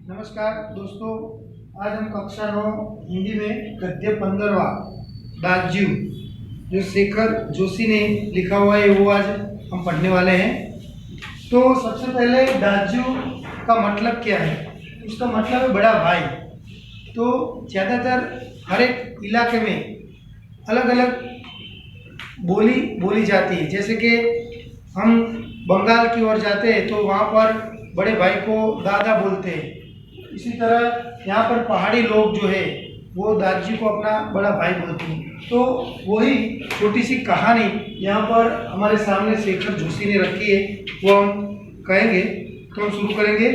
नमस्कार दोस्तों, आज हम कक्षा 9 हिंदी में गद्य 15वां डाकजीव जो शेखर जोशी ने लिखा हुआ है वो आज हम पढ़ने वाले हैं। तो सबसे पहले डाकजीव का मतलब क्या है? उसका मतलब है बड़ा भाई। तो ज़्यादातर हर एक इलाके में अलग अलग बोली बोली जाती है। जैसे कि हम बंगाल की ओर जाते हैं तो वहाँ पर बड़े भाई को दादा बोलते हैं। इसी तरह यहाँ पर पहाड़ी लोग जो है वो दादाजी को अपना बड़ा भाई बोलते हैं। तो वही छोटी सी कहानी यहाँ पर हमारे सामने शेखर जोशी ने रखी है, वो हम कहेंगे। तो हम शुरू करेंगे।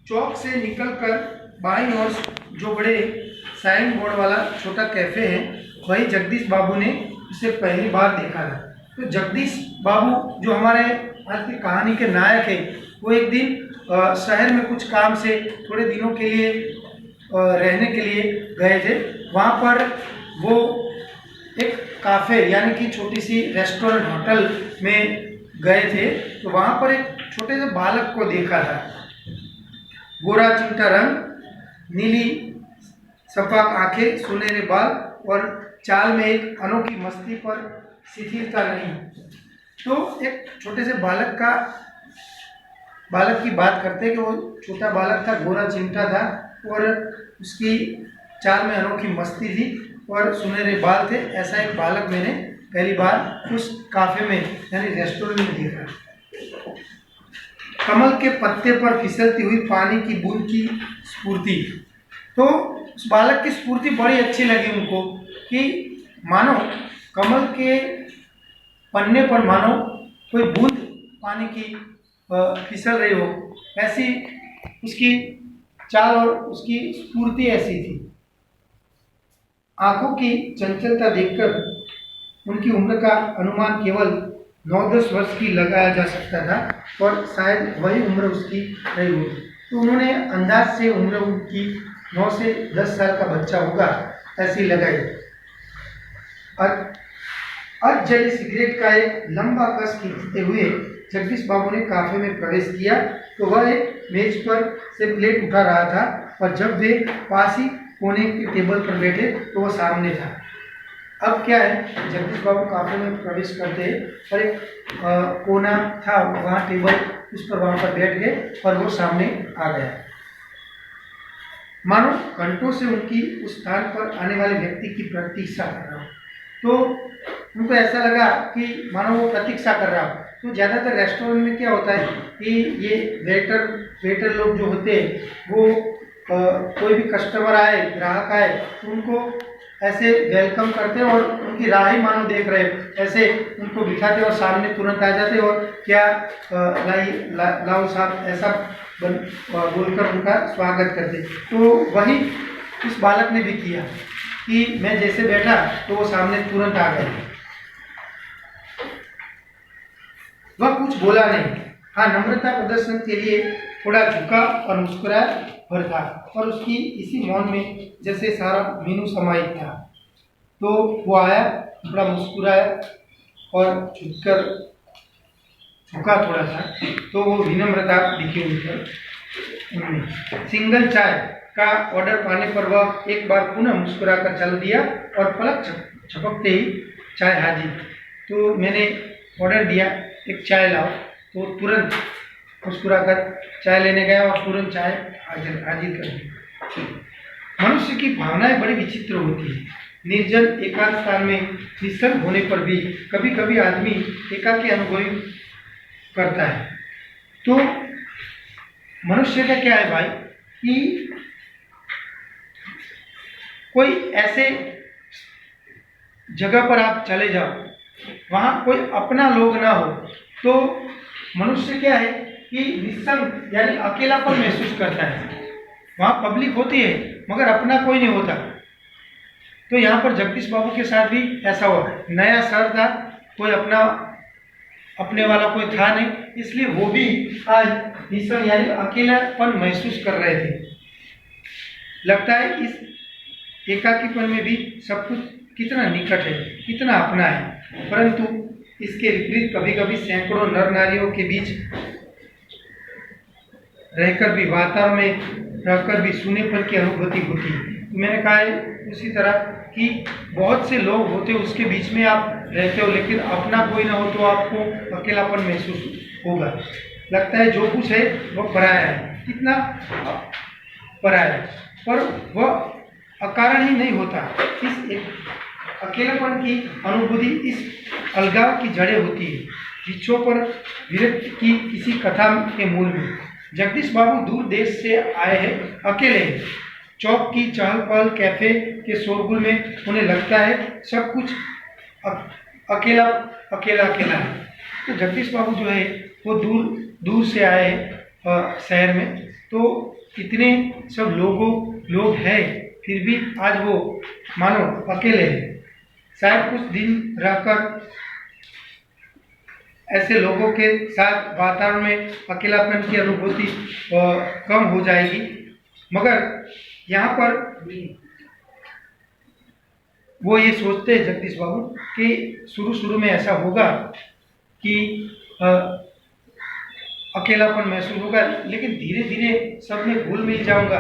चौक से निकलकर बाईं ओर जो बड़े साइन बोर्ड वाला छोटा कैफे है, वही जगदीश बाबू ने इसे पहली बार देखा था। तो जगदीश बाबू जो हमारे आज की कहानी के नायक है, वो एक दिन शहर में कुछ काम से थोड़े दिनों के लिए रहने के लिए गए थे। वहाँ पर वो एक काफ़े यानी कि छोटी सी रेस्टोरेंट होटल में गए थे। तो वहाँ पर एक छोटे से बालक को देखा था। गोरा चिट्टा रंग, नीली सपाट आंखें, सुनहरे बाल और चाल में एक अनोखी मस्ती पर शिथिलता नहीं। तो एक छोटे से बालक की बात करते हैं कि वो छोटा बालक था, गोरा चिमटा था और उसकी चाल में अनोखी मस्ती थी और सुनहरे बाल थे। ऐसा एक बालक मैंने पहली बार उस काफे में यानी रेस्टोरेंट में देखा। कमल के पत्ते पर फिसलती हुई पानी की बूंद की स्फूर्ति। तो उस बालक की स्फूर्ति बड़ी अच्छी लगी उनको कि मानो कमल के पन्ने पर मानो कोई बूंद पानी की फिसल रही हो, ऐसी उसकी चाल और उसकी स्फूर्ति ऐसी थी। आंखों की चंचलता देखकर उनकी उम्र का अनुमान केवल 9-10 वर्ष की लगाया जा सकता था और शायद वही उम्र उसकी रही होगी। तो उन्होंने अंदाज से उम्र उनकी 9 से 10 साल का बच्चा होगा ऐसी लगाई। और जली सिगरेट का एक लंबा कस खींचते हुए जगदीश बाबू ने काफे में प्रवेश किया। तो वह एक मेज पर से प्लेट उठा रहा था और जब वे पास ही कोने के टेबल पर बैठे तो वह सामने था। अब क्या है, जगदीश बाबू काफे में प्रवेश करते और एक कोना था, वहाँ टेबल उस पर वहाँ पर बैठ गए और वो सामने आ गया। मानो घंटों से उनकी उस स्थान पर आने वाले व्यक्ति की प्रतीक्षा कर रहा हो। तो उनको ऐसा लगा कि मानो वो प्रतीक्षा कर रहा हो। तो ज़्यादातर रेस्टोरेंट में क्या होता है कि ये वेटर लोग जो होते हैं वो कोई भी कस्टमर आए, ग्राहक आए तो उनको ऐसे वेलकम करते और उनकी राह ही मानो देख रहे, ऐसे उनको बिठाते और सामने तुरंत आ जाते और क्या लाओ साहब ऐसा बोलकर उनका स्वागत करते। तो वही उस बालक ने भी किया कि मैं जैसे बैठा तो वो सामने तुरंत आ गए। वह कुछ बोला नहीं। हाँ, नम्रता प्रदर्शन के लिए थोड़ा झुका और मुस्कुराया भर था और उसकी इसी मौन में जैसे सारा मीनू समाहित था। तो वो आया, थोड़ा मुस्कुराया और झुका थोड़ा सा, तो वो विनम्रता दिखी उनमें। सिंगल चाय का ऑर्डर पाने पर वह एक बार पुनः मुस्कुराकर चल दिया और पलक झपकते ही चाय हाजिर। तो मैंने ऑर्डर दिया, एक चाय लाओ, तो तुरंत मुस्कुराकर चाय लेने गया और तुरंत चाय हाजिर कर दी। मनुष्य की भावनाएं बड़ी विचित्र होती है। निर्जन एकांत स्थान में निश्चल होने पर भी कभी कभी आदमी एकाकी अनुभव करता है। तो मनुष्य का क्या है भाई कि कोई ऐसे जगह पर आप चले जाओ, वहाँ कोई अपना लोग ना हो, तो मनुष्य क्या है कि निस्संग यानी अकेलापन महसूस करता है। वहाँ पब्लिक होती है मगर अपना कोई नहीं होता। तो यहाँ पर जगदीश बाबू के साथ भी ऐसा हुआ। नया शहर था, कोई अपने वाला कोई था नहीं, इसलिए वो भी आज निस्संग यानी अकेलापन महसूस कर रहे थे। लगता है इस एकाकीपन में भी सब कुछ कितना निकट है, कितना अपना है। परंतु इसके विपरीत कभी कभी सैकड़ों नर नारियों के बीच रहकर भी, वातावरण में रहकर भी सूनेपन की अनुभूति होती है। तो मैंने कहा है उसी तरह कि बहुत से लोग होते हैं, उसके बीच में आप रहते हो, लेकिन अपना कोई ना हो तो आपको अकेलापन महसूस होगा। लगता है जो कुछ है वो पराया है, कितना पराया है, पर वह अकारण ही नहीं होता। इस एक अकेलापन की अनुभूति इस अलगाव की जड़ें होती है, वृक्षों पर विरक्ति की किसी कथा के मूल में। जगदीश बाबू दूर देश से आए हैं, अकेले हैं। चौक की चहल पहल, कैफे के शोरगुल में उन्हें लगता है सब कुछ अकेला अकेला अकेला है। तो जगदीश बाबू जो है वो दूर दूर से आए हैं शहर में, तो इतने सब लोग हैं, फिर भी आज वो मानो अकेले हैं। शायद कुछ दिन रहकर ऐसे लोगों के साथ वातावरण में अकेलापन की अनुभूति कम हो जाएगी। मगर यहाँ पर वो ये सोचते हैं जगदीश बाबू कि शुरू में ऐसा होगा कि अकेलापन महसूस होगा, लेकिन धीरे धीरे सब में घुल मिल जाऊंगा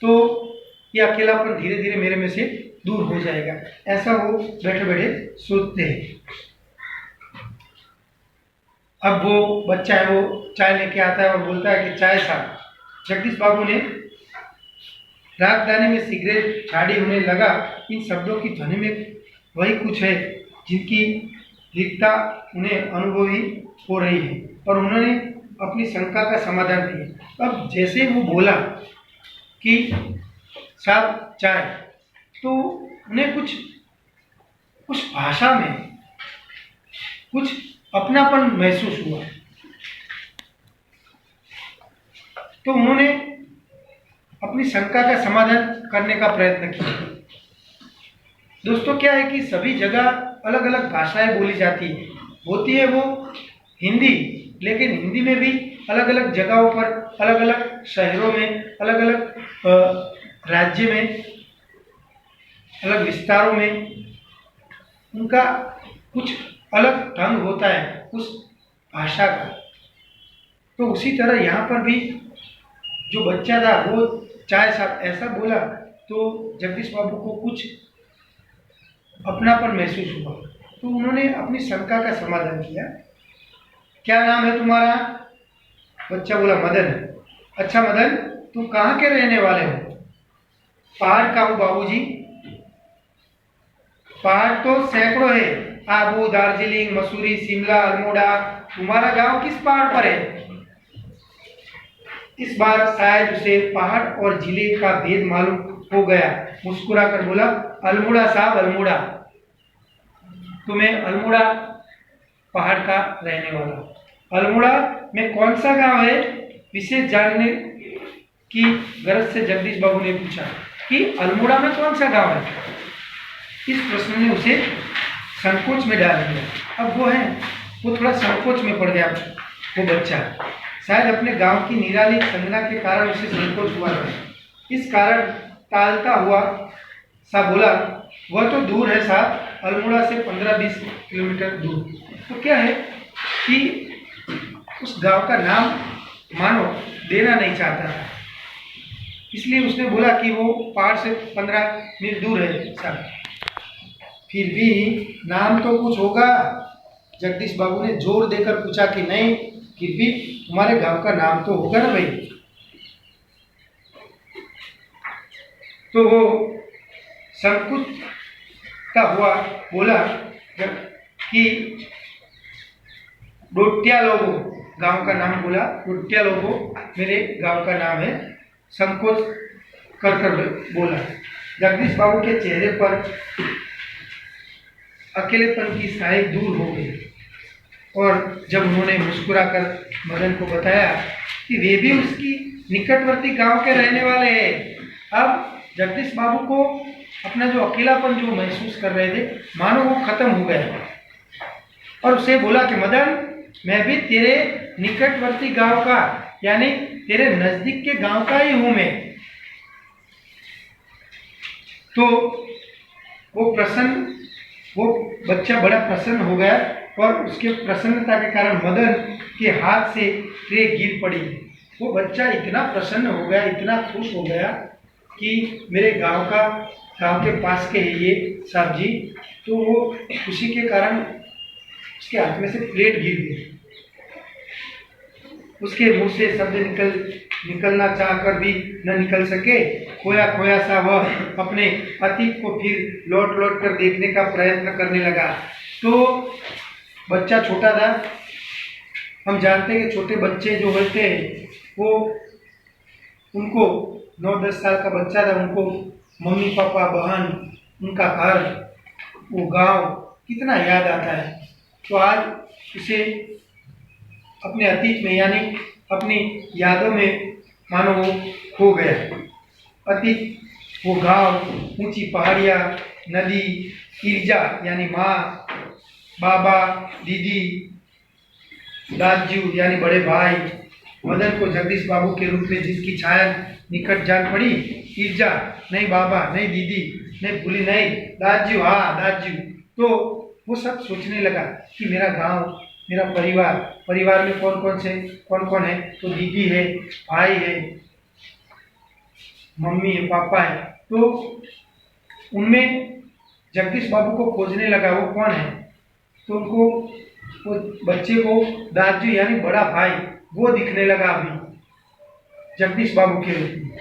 तो ये अकेलापन धीरे धीरे मेरे में से दूर हो जाएगा। ऐसा वो बैठे बैठे सोचते हैं। अब वो बच्चा है, वो चाय लेके आता है और बोलता है कि चाय साहब। जगदीश बाबू ने रागदानी में सिगरेट झाड़ी उन्हें लगा, इन शब्दों की ध्वनि में वही कुछ है जिनकी लिखता उन्हें अनुभवी हो रही है, और उन्होंने अपनी शंका का समाधान किया। अब जैसे वो बोला कि साहब चाय, तो उन्हें कुछ भाषा में कुछ अपनापन महसूस हुआ। तो उन्होंने अपनी शंका का समाधान करने का प्रयत्न किया। दोस्तों क्या है कि सभी जगह अलग अलग भाषाएं बोली जाती है, होती है वो हिंदी, लेकिन हिंदी में भी अलग अलग जगहों पर, अलग अलग शहरों में, अलग अलग राज्य में, अलग विस्तारों में उनका कुछ अलग ढंग होता है उस भाषा का। तो उसी तरह यहाँ पर भी जो बच्चा था वो चाय साहब ऐसा बोला, तो जगदीश बाबू को कुछ अपनापन महसूस हुआ। तो उन्होंने अपनी शंका का समाधान किया। क्या नाम है तुम्हारा? बच्चा बोला मदन। अच्छा मदन, तुम कहाँ के रहने वाले हो? पहाड़ का हूँ बाबूजी। पहाड़ तो सैकड़ों है, आबू, दार्जिलिंग, मसूरी, शिमला, अल्मोड़ा। तुम्हारा गांव किस पहाड़ पर है? इस बार शायद उसे पहाड़ और जिले का भेद मालूम हो गया। मुस्कुराकर बोला, अल्मोड़ा साहब, अल्मोड़ा। तो मैं अल्मोड़ा पहाड़ का रहने वाला। अल्मोड़ा में कौन सा गांव है? विशेष जानने की गरज से जगदीश बाबू ने पूछा कि अल्मोड़ा में कौन सा गांव है। इस प्रश्न ने उसे संकोच में डाल दिया। अब वो थोड़ा संकोच में पड़ गया। वो बच्चा शायद अपने गांव की निराली संज्ञा के कारण उसे संकोच हुआ था। इस कारण टालता हुआ सा बोला, वह तो दूर है साहब, अल्मोड़ा से 15-20 किलोमीटर दूर। तो क्या है कि उस गांव का नाम मानो देना नहीं चाहता था, इसलिए उसने बोला कि वो पहाड़ से 15 मील दूर है साहब। फिर भी नाम तो कुछ होगा। जगदीश बाबू ने जोर देकर पूछा कि नहीं, फिर भी तुम्हारे गांव का नाम तो होगा ना भाई। तो वो संकुचित हुआ बोला कि डोटिया लोगो, गांव का नाम बोला। डोटिया लोगो मेरे गांव का नाम है। संकोच कर बोला। जगदीश बाबू के चेहरे पर अकेलेपन की साई दूर हो गई, और जब उन्होंने मुस्कुराकर मदन को बताया कि वे भी उसकी निकटवर्ती गांव के रहने वाले हैं, अब जगदीश बाबू को अपना जो अकेलापन जो महसूस कर रहे थे, मानो वो खत्म हो गया। और उसे बोला कि मदन, मैं भी तेरे निकटवर्ती गांव का, यानी तेरे नजदीक के गांव का ही हूं मैं। तो वो बच्चा बड़ा प्रसन्न हो गया, और उसके प्रसन्नता के कारण मदन के हाथ से ट्रे गिर पड़ी। वो बच्चा इतना प्रसन्न हो गया, इतना खुश हो गया कि मेरे गांव के पास के है ये साहब जी। तो वो खुशी के कारण उसके हाथ में से प्लेट गिर गई। उसके मुंह से शब्द निकलना चाहकर भी न निकल सके। खोया खोया सा वह अपने अतीत को फिर लौट लौट कर देखने का प्रयत्न करने लगा। तो बच्चा छोटा था, हम जानते हैं कि छोटे बच्चे जो होते हैं वो उनको 9-10 साल का बच्चा था, उनको मम्मी पापा बहन, उनका घर, वो गांव कितना याद आता है। तो आज उसे अपने अतीत में यानी अपनी यादों में मानो वो खो गया। अतीत, वो गांव, ऊंची पहाड़ियाँ, नदी, गिरजा यानी माँ, बाबा, दीदी, दादू यानी बड़े भाई, मदन को जगदीश बाबू के रूप में जिसकी छाया निकट जान पड़ी। गिरजा नहीं बाबा, नहीं दीदी, नहीं भूली, नहीं दादू, हाँ दादू। तो वो सब सोचने लगा कि मेरा गांव, मेरा परिवार में कौन कौन है। तो दीदी है, भाई है, मम्मी है, पापा है। तो उनमें जगदीश बाबू को खोजने लगा, वो कौन है। तो उनको, वो बच्चे को दादू यानी बड़ा भाई वो दिखने लगा अभी जगदीश बाबू के रूप में।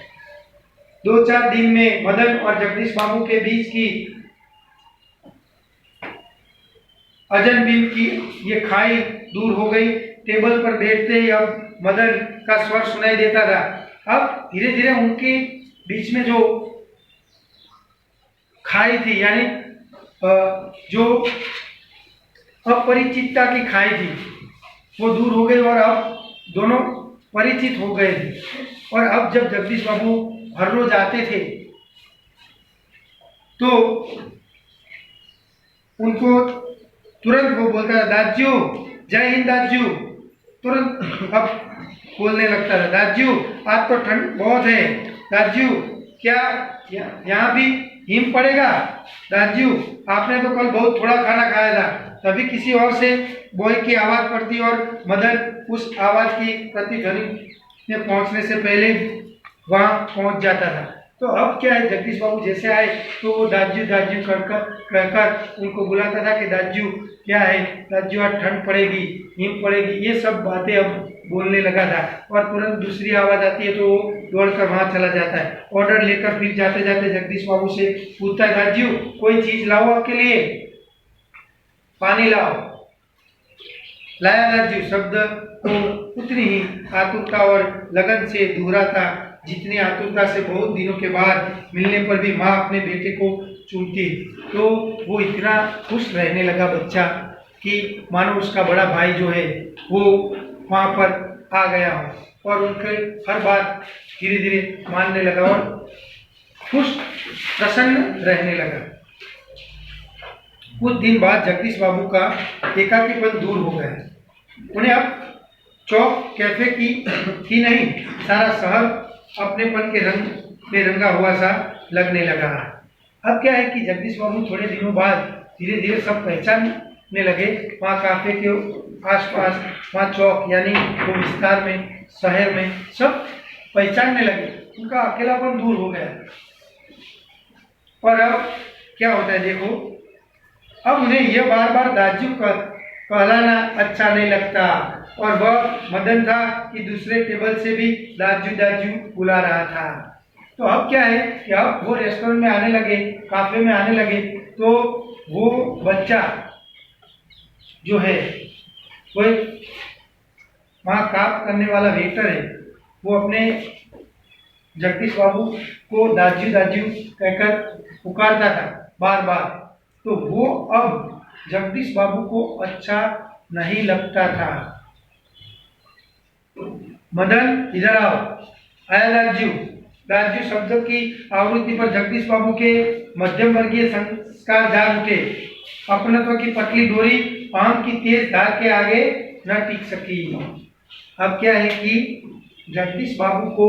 2-4 दिन में मदन और जगदीश बाबू के बीच की अजनबीन की ये खाई दूर हो गई। टेबल पर बैठते ही अब मदन का स्वर सुनाई देता था। अब धीरे धीरे उनके बीच में जो खाई थी यानी जो अपरिचितता की खाई थी वो दूर हो गई और अब दोनों परिचित हो गए थे। और अब जब जगदीश बाबू हर रोज आते थे तो उनको तुरंत वो बोलता था, दादू जय हिंद दादू। तुरंत अब बोलने लगता था, दादू आज तो ठंड बहुत है, दादू क्या यहाँ भी हिम पड़ेगा, दादू आपने तो कल बहुत थोड़ा खाना खाया था। तभी किसी और से बॉय की आवाज पड़ती और मदन उस आवाज की प्रतिध्वनि में पहुंचने से पहले वहां पहुंच जाता था। तो अब क्या है, जगदीश बाबू जैसे आए तो वो दादू दादू कहकर उनको बुलाता था कि दादू क्या है, दादू आज ठंड पड़ेगी, हिम पड़ेगी, ये सब बातें अब बोलने लगा था। और तुरंत दूसरी आवाज आती है तो वो दौड़कर वहां चला जाता है। ऑर्डर लेकर फिर जाते जाते जगदीश बाबू से पूछता है, दादू कोई चीज लाओ आपके लिए, पानी लाओ। लाया दादू शब्द को उतनी ही आतुरता और लगन से दोहराता जितनी आतुरता से बहुत दिनों के बाद मिलने पर भी माँ अपने बेटे को चूमती। तो वो इतना खुश रहने लगा बच्चा कि मानो उसका बड़ा भाई जो है वो वहाँ पर आ गया हो और उनके हर बात धीरे धीरे मानने लगा और खुश प्रसन्न रहने लगा। कुछ दिन बाद जगदीश बाबू का एकाकीपन दूर हो गया। उन्हें अब चौक कैफे की नहीं, सारा शहर अपनेपन के रंग में रंगा हुआ सा लगने लगा। अब क्या है कि जगदीश बाबू थोड़े दिनों बाद धीरे धीरे सब पहचानने लगे। वहाँ काफे के आसपास, वहाँ चौक यानी वो विस्तार में, शहर में सब पहचानने लगे। उनका अकेलापन दूर हो गया। और अब क्या होता है देखो, अब उन्हें यह बार बार दाजू कहलाना अच्छा नहीं लगता। और वह मदन था कि दूसरे टेबल से भी दाजू दाजू बुला रहा था। तो अब क्या है कि अब वो रेस्टोरेंट में आने लगे, काफे में आने लगे, तो वो बच्चा जो है वो वहाँ काम करने वाला वेटर है, वो अपने जगदीश बाबू को दाजू दाजू कहकर पुकारता था बार बार। तो वो अब जगदीश बाबू को अच्छा नहीं लगता था। मदन इधर आओ, आया दाजू। दाजू शब्दों की आवृत्ति पर जगदीश बाबू के मध्यम वर्गीय संस्कार जाग उठे। अपनत्व की पतली डोरी आम की तेज धार के आगे न टिक सकी। अब क्या है कि जगदीश बाबू को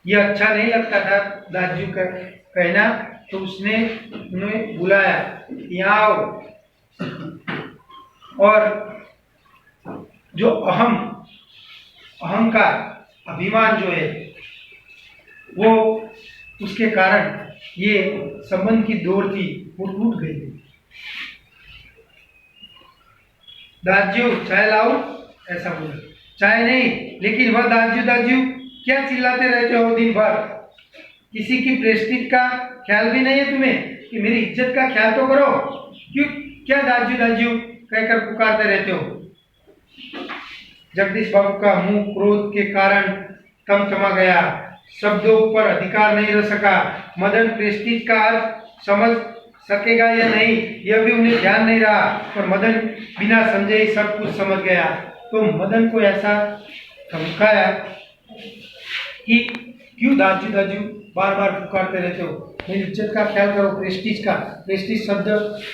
यह अच्छा नहीं लगता था दाजू का कहना, तो उसने उन्हें बुलाया, यहाँ आओ। और जो अहम अहंकार, अभिमान जो है वो उसके कारण ये संबंध की डोर थी वो टूट गई। दाजू चाय लाओ, ऐसा बोला। चाय नहीं, लेकिन वह दाजू दाजू क्या चिल्लाते रहते हो दिन भर? किसी की प्रेस्टीज का ख्याल भी नहीं है तुम्हें कि मेरी इज्जत का ख्याल तो करो। क्यों क्या दाजू दाजू कहकर पुकारते रहते हो? जगदीश बाबू का मुंह क्रोध के कारण थमथमा गया, शब्दों पर अधिकार नहीं रह सका। मदन प्रेस्टीज का अर्थ समझ सकेगा या नहीं यह भी उन्हें ध्यान नहीं रहा, पर मदन बिना समझे ही सब कुछ समझ गया। तो मदन को ऐसा धमकाया कि क्यों दाजू दाजू बार बार पुकारते रहते हो? मेरी इज्जत का ख्याल करो। प्रेस्टीज का, प्रेस्टीज शब्द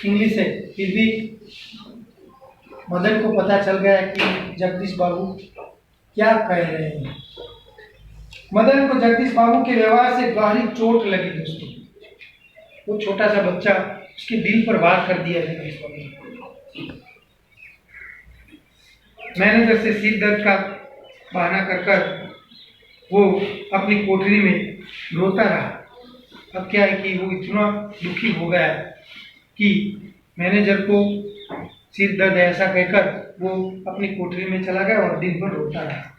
इंग्लिश है, फिर भी मदन को पता चल गया कि जगदीश बाबू क्या कह रहे हैं। मदन को जगदीश बाबू के व्यवहार से गहरी चोट लगी दोस्तों। वो छोटा सा बच्चा, उसके दिल पर वार कर दिया जगदीश बाबू ने। मैनेजर से सिर दर्द का बहाना कर वो अपनी कोठरी में रोता रहा। अब क्या है कि वो इतना दुखी हो गया कि मैनेजर को सिर दर्द ऐसा कहकर वो अपनी कोठरी में चला गया और दिन भर रोता रहा।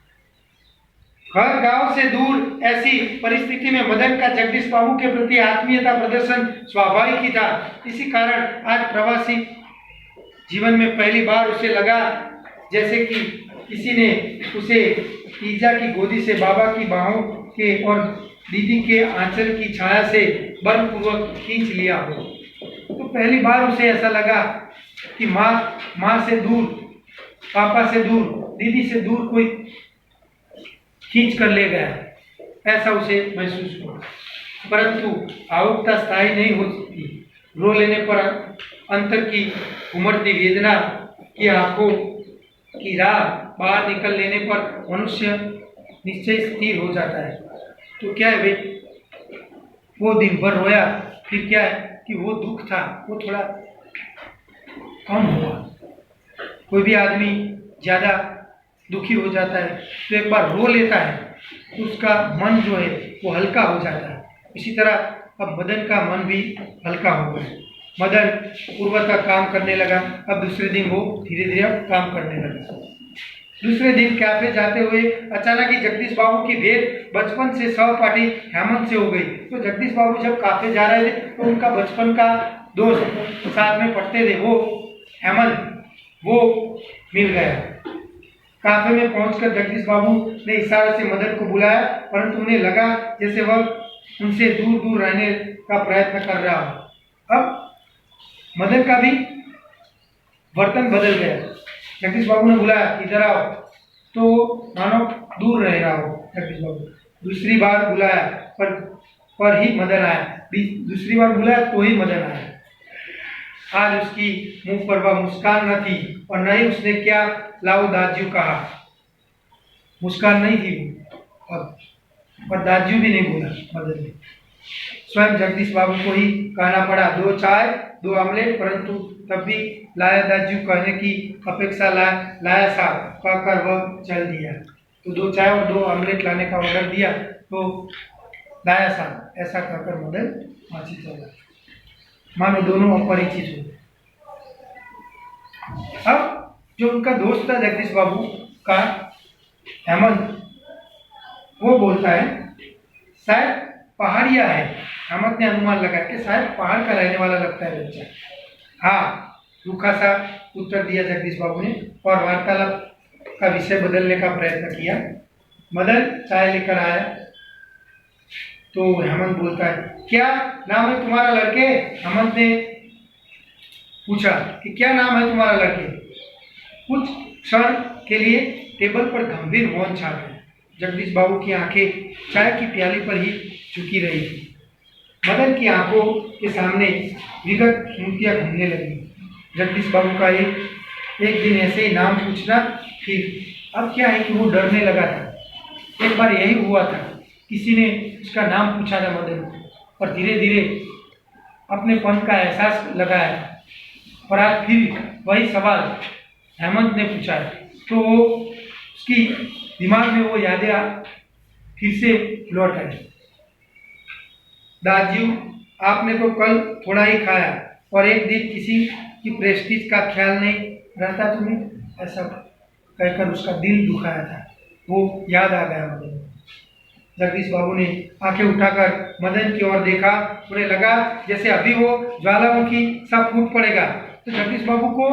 घर गांव से दूर ऐसी परिस्थिति में मदन का जगदीश बाबू के प्रति आत्मीयता प्रदर्शन स्वाभाविक ही था। इसी कारण आज प्रवासी जीवन में पहली बार उसे लगा जैसे कि किसी ने उसे ईजा की गोदी से बाबा की बाहों के और दीदी के आंचल की छाया से बलपूर्वक खींच लिया हो। तो पहली बार उसे ऐसा लगा कि माँ से दूर, पापा से दूर, दीदी से दूर कोई खींच कर ले गया, ऐसा उसे महसूस हुआ। परंतु भावुकता स्थायी नहीं हो सकती। रो लेने पर अंतर की उमड़ती वेदना की आंखों की राह बाहर निकल लेने पर मनुष्य निश्चय स्थिर हो जाता है। तो क्या है वे, वो दिन भर रोया, फिर क्या है कि वो दुख था वो थोड़ा कम हुआ। कोई भी आदमी ज्यादा दुखी हो जाता है तो एक बार रो लेता है तो उसका मन जो है वो हल्का हो जाता है। इसी तरह अब मदन का मन भी हल्का हो गया। मदन पूर्वतः काम करने लगा। अब दूसरे दिन वो धीरे धीरे काम करने लगा। दूसरे दिन कैफे जाते हुए अचानक ही जगदीश बाबू की भेंट बचपन से सहपाठी हेमंत से हो गई। तो जगदीश बाबू जब कैफे जा रहे थे तो उनका बचपन का दोस्त साथ में पढ़ते थे, वो हेमंत, वो मिल गया। कैफे में पहुंचकर जगदीश बाबू ने इशारे से मदन को बुलाया, परंतु उन्हें लगा जैसे वह उनसे दूर दूर रहने का प्रयत्न कर रहा हो। अब मदन का भी बर्तन बदल गया। जगदीश बाबू ने बुलाया, इधर आओ, तो मानो दूर रह रहा हो जगदीश बाबू। दूसरी बार बुलाया पर ही मदन आया। दूसरी बार बुलाया तो ही मदन आया। आज उसकी मुंह पर वह मुस्कान न थी और न ही उसने क्या लाओ दाजू कहा। मुस्कान नहीं थी वो अब, और दाजू भी नहीं बोला मदन ने। स्वयं जगदीश बाबू को ही कहना पड़ा, 2 चाय 2 आमलेट, परंतु तब भी लाया दाजू कहने की अपेक्षा लाया साहब कहकर वह चल दिया। तो 2 चाय और 2 आमलेट लाने का ऑर्डर दिया तो लाया साहब ऐसा कहकर मदन माची चला, मानो दोनों अपरिचित हो। अब जो उनका दोस्त था जगदीश बाबू का हेमंत, वो बोलता है शायद पहाड़िया है। हेमंत ने अनुमान लगाया कि शायद पहाड़ का रहने वाला लगता है बच्चा। हाँ, रूखा सा उत्तर दिया जगदीश बाबू ने और वार्तालाप का विषय बदलने का प्रयत्न किया। मदन चाय लेकर आया तो हेमंत बोलता है, क्या नाम है तुम्हारा लड़के? हेमंत ने पूछा कि क्या नाम है तुम्हारा लड़के? कुछ क्षण के लिए टेबल पर गंभीर मौन छा गया। जगदीश बाबू की आंखें चाय की प्याली पर ही झुकी रही थी। मदन की आंखों के सामने विगत स्मृतियां घूमने लगी। जगदीश बाबू का एक दिन ऐसे ही नाम पूछना, फिर अब क्या है कि वो डरने लगा था। एक बार यही हुआ था, किसी ने उसका नाम पूछा था मदन को, और धीरे धीरे अपने पन का एहसास लगाया। और आज फिर वही सवाल हेमंत ने पूछा तो उसकी दिमाग में वो यादें फिर से लौट आई। दादाजी, आपने तो कल थोड़ा ही खाया और एक दिन किसी की प्रेस्टीज का ख्याल नहीं रहता तुम्हें, ऐसा कहकर उसका दिल दुखाया था। वो याद आ गया मुझे। जगदीश बाबू ने आंखें उठाकर मदन की ओर देखा। उन्हें लगा जैसे अभी वो ज्वालामुखी सा फूट पड़ेगा। तो जगदीश बाबू को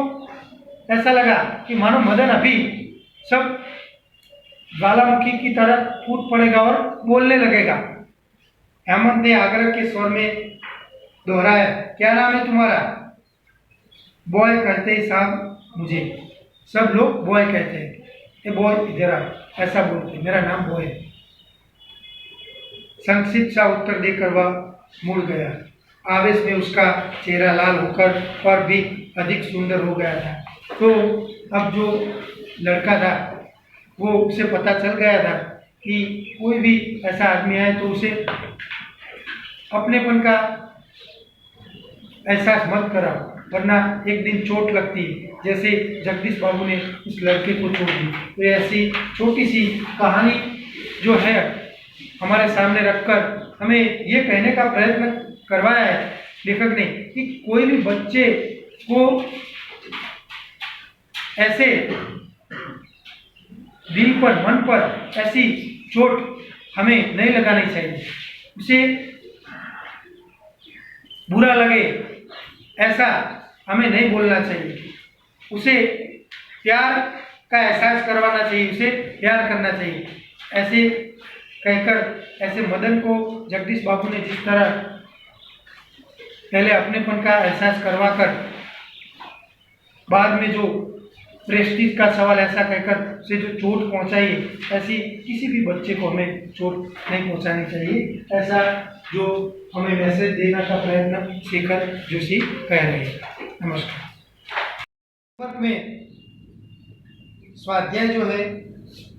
ऐसा लगा कि मानो मदन अभी सब ज्वालामुखी की तरह फूट पड़ेगा और बोलने लगेगा। हेमंत ने आग्रह के स्वर में दोहराया, क्या नाम है तुम्हारा? बॉय कहते ही साहब मुझे, सब लोग बॉय कहते हैं। ए बॉय इधर आ, ऐसा बोलते, मेरा नाम बॉय है। संक्षिप्त सा उत्तर देकर वह मुड़ गया। आवेश में उसका चेहरा लाल होकर और भी अधिक सुंदर हो गया था। तो अब जो लड़का था वो उसे पता चल गया था कि कोई भी ऐसा आदमी आए तो उसे अपनेपन का एहसास मत कराओ, वरना एक दिन चोट लगती है, जैसे जगदीश बाबू ने उस लड़के को छोड़ दी। तो ऐसी छोटी सी कहानी जो है हमारे सामने रखकर हमें ये कहने का प्रयत्न करवाया है लेखक ने कि कोई भी बच्चे को ऐसे दिल पर, मन पर ऐसी चोट हमें नहीं लगानी चाहिए। उसे बुरा लगे ऐसा हमें नहीं बोलना चाहिए। उसे प्यार का एहसास करवाना चाहिए, उसे प्यार करना चाहिए। ऐसे कहकर ऐसे मदन को जगदीश बाबू ने जिस तरह पहले अपनेपन का एहसास करवाकर बाद में जो प्रेस्टीज का सवाल ऐसा कहकर उसे जो चोट पहुंचाई, ऐसी किसी भी बच्चे को हमें चोट नहीं पहुंचानी चाहिए। ऐसा जो हमें मैसेज देना का प्रयत्न शेखर जोशी कह रहे हैं। नमस्कार। में स्वाध्याय जो है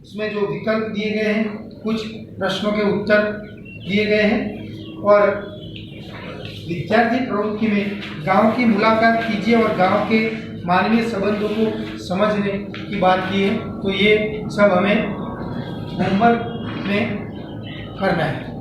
उसमें जो विकल्प दिए गए हैं, कुछ प्रश्नों के उत्तर दिए गए हैं और विद्यार्थी प्रवृत्ति में गांव की मुलाकात कीजिए और गांव के मानवीय संबंधों को समझने की बात की है। तो ये सब हमें होमवर्क में करना है।